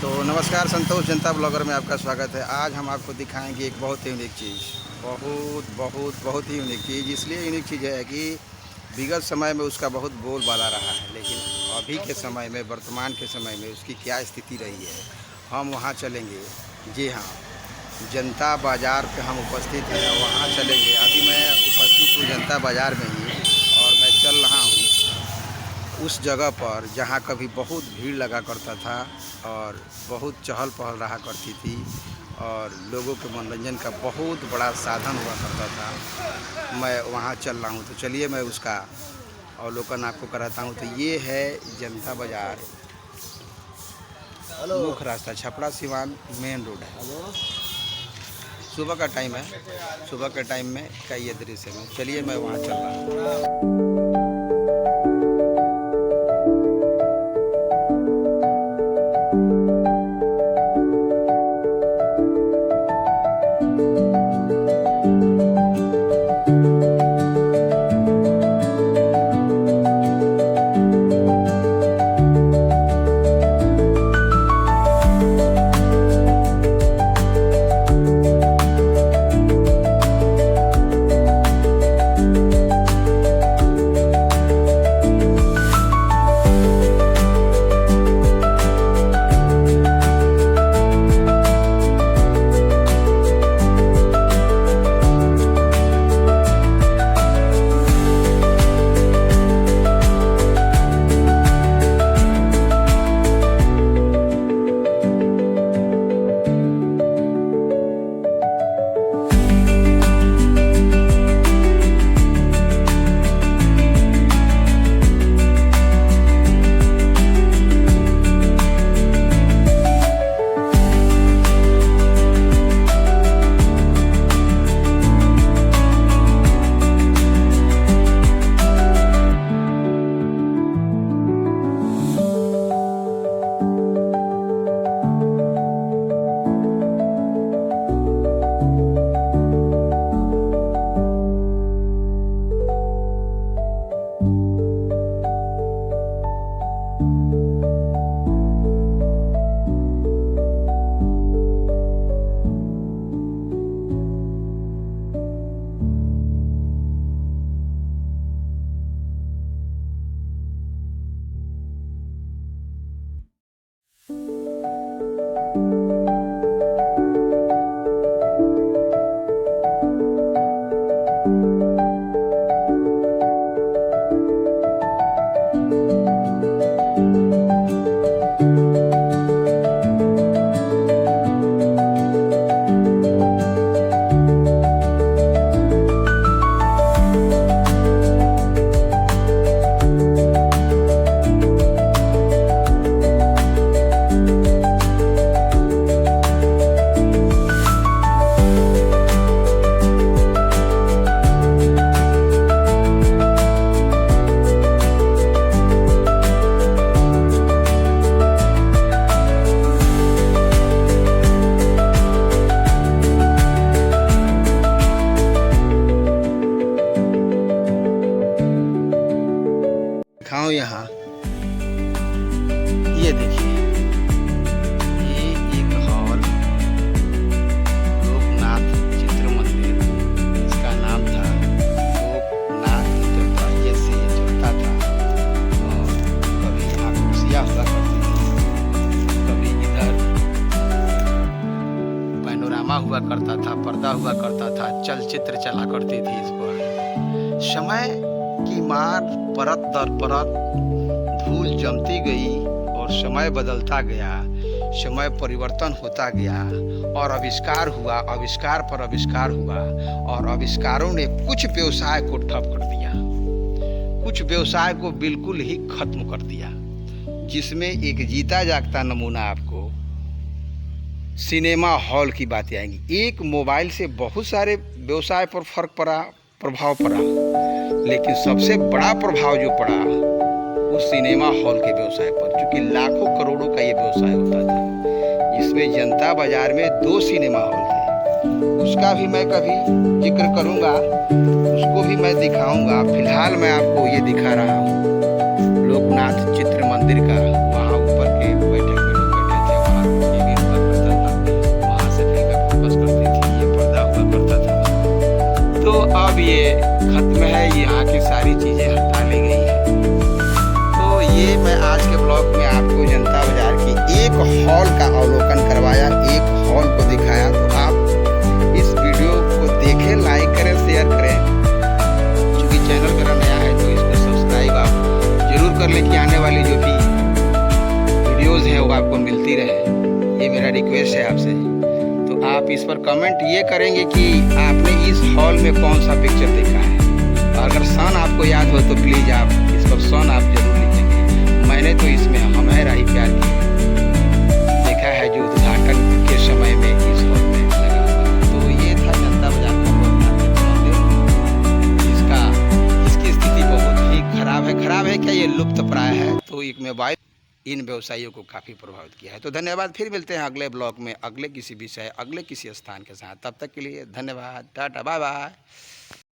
तो नमस्कार, संतोष जनता ब्लॉगर में आपका स्वागत है। आज हम आपको दिखाएंगे एक बहुत ही यूनिक चीज़, बहुत ही यूनिक चीज़। इसलिए यूनिक चीज़ है कि विगत समय में उसका बहुत बोलबाला रहा है, लेकिन अभी के समय में, वर्तमान के समय में उसकी क्या स्थिति रही है, हम वहाँ चलेंगे। जी हाँ, जनता बाज़ार पे हम उपस्थित हैं, वहाँ चलेंगे। अभी मैं उपस्थित हूँ जनता बाज़ार में ही, और मैं चल रहा हूँ उस जगह पर जहाँ कभी बहुत भीड़ लगा करता था और बहुत चहल पहल रहा करती थी और लोगों के मनोरंजन का बहुत बड़ा साधन हुआ करता था। मैं वहाँ चल रहा हूँ, तो चलिए मैं उसका अवलोकन आपको कराता हूँ। तो ये है जनता बाज़ार, मुख्य रास्ता छपरा सिवान मेन रोड है। सुबह का टाइम है, सुबह के टाइम में का ये दृश्य है। चलिए मैं वहाँ चल रहा हूँ। दिखाऊं यहाँ, ये देखिए, ये एक हॉल लोकनाथ चित्र मंदिर, इसका नाम था लोकनाथ चित्र। से ये चलता था और कभी यहाँ कुर्सियाँ हुआ करती थी, कभी इधर पैनोरामा हुआ करता था, पर्दा हुआ करता था, चलचित्र चला करती थी इस पर। समय की मार परत दर परत धूल जमती गई और समय बदलता गया, समय परिवर्तन होता गया और आविष्कार हुआ, आविष्कार पर आविष्कार हुआ और आविष्कारों ने कुछ व्यवसाय को ठप कर दिया, कुछ व्यवसाय को बिल्कुल ही खत्म कर दिया। जिसमें एक जीता जागता नमूना आपको सिनेमा हॉल की बातें आएंगी। एक मोबाइल से बहुत सारे व्यवसाय पर प्रभाव पड़ा, लेकिन सबसे बड़ा प्रभाव जो पड़ा वो सिनेमा हॉल के व्यवसाय पर, क्योंकि लाखों करोड़ों का ये व्यवसाय होता था। इसमें जनता बाज़ार में 2 सिनेमा हॉल थे, उसका भी मैं कभी जिक्र करूँगा, उसको भी मैं दिखाऊँगा। फिलहाल मैं आपको ये दिखा रहा हूँ लोकनाथ चित्र मंदिर का। वहाँ ऊपर के बैठक में लोग बैठे थे, वहाँ अगले की आने वाली जो भी वीडियोज़ हैं वो आपको मिलती रहे, ये मेरा रिक्वेस्ट है आपसे। तो आप इस पर कमेंट ये करेंगे कि आपने इस हॉल में कौन सा पिक्चर देखा है। अगर सन आपको याद हो तो प्लीज़ आप इस पर सन आप जरूर लिखेंगे। मैंने तो इसमें हम है राही प्यार की देखा है जो उद्घाटन के समय में इस हॉल में लगा हुआ। तो ये था जनता बाजार इसका, इसकी स्थिति बहुत ही खराब है। खराब है क्या, ये लुप्त प्राय है। तो एक मोबाइल इन व्यवसायियों को काफ़ी प्रभावित किया है। तो धन्यवाद, फिर मिलते हैं अगले ब्लॉग में अगले किसी विषय अगले किसी स्थान के साथ। तब तक के लिए धन्यवाद, टाटा बाय बाय।